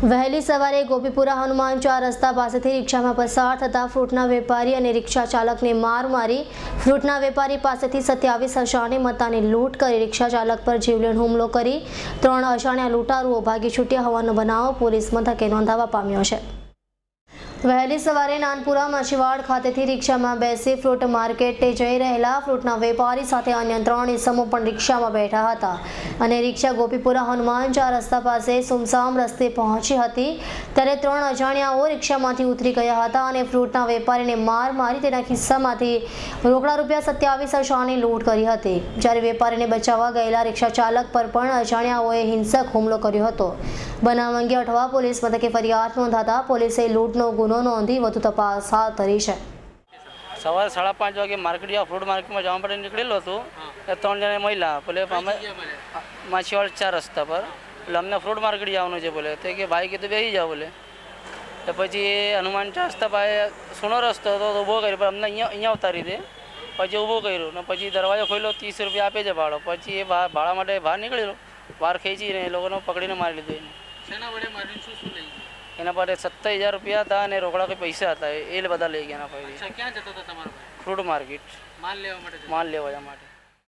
વહેલી સવારે ગોપીપુરા હનુમાન ચાર રસ્તા પાસેથી રિક્ષામાં પસાર થતા ફ્રૂટના વેપારી અને રિક્ષા ચાલકને માર મારી ફ્રૂટના વેપારી પાસેથી 27,000ની મત્તાની લૂંટ કરી રિક્ષા ચાલક પર જીવલેણ હુમલો કરી 3 અજાણ્યા લૂંટારુઓ ભાગી છૂટ્યા હોવાનો બનાવ પોલીસ મથકે નોંધાવા પામ્યો છે। વહેલી સવારે નાનપુરા માછીવાડ ખાતેથી રિક્ષામાં બેસી ફ્રૂટ માર્કેટે જઈ રહેલા ફ્રૂટના વેપારી સાથે અન્ય 3 ઇસમો પણ રિક્ષામાં બેઠા હતા અને રિક્ષા ગોપીપુરા હનુમાન ચાર રસ્તા પાસે સુમસામ રસ્તે પહોંચી હતી ત્યારે 3 અજાણ્યાઓ રિક્ષામાંથી ઉતરી ગયા હતા અને ફ્રૂટના વેપારીને માર મારી તેના ખિસ્સામાંથી રોકડા રૂપિયા 27,000ની લૂંટ કરી હતી। જ્યારે વેપારીને બચાવવા ગયેલા રિક્ષા ચાલક પર પણ અજાણ્યાઓએ હિંસક હુમલો કર્યો હતો। બનાવ અંગે અઠવા પોલીસ મથકે ફરિયાદ નોંધાતા પોલીસે લૂંટનો ગુનો નોંધી વધુ તપાસ હાથ ધરી છે। સવારે 5:30 વાગે માર્કેટ ફ્રૂટ માર્કેટમાં જવા માટે નીકળેલો હતો। 3 જણા મહિલા બોલે અમે માછીવાડ 4 રસ્તા પર એટલે અમને ફ્રૂટ માર્કેટ જવાનું છે બોલે તો કે ભાઈ કીધું બેસી જાઓ બોલે તો પછી હનુમાન ચાર રસ્તા પાસે સુનો રસ્તો હતો તો ઊભો કર્યો પણ અમને અહીંયા ઉતારી દે પછી ઊભો કર્યો ને પછી દરવાજો ખોલ્યો 30 રૂપિયા આપે છે ભાડો પછી એ ભાડા માટે બહાર નીકળેલો બહાર ખેંચીને એ લોકોને પકડીને મારી લીધો। એના પાસે 27,000 રૂપિયા હતા અને રોકડા કોઈ પૈસા હતા એ બધા લઈ ગયા। એના પાસે ક્યાં જતો હતો તમારો ભાઈ? ફ્રૂટ માર્કેટ માલ લેવા માટે માલ લેવા માટે।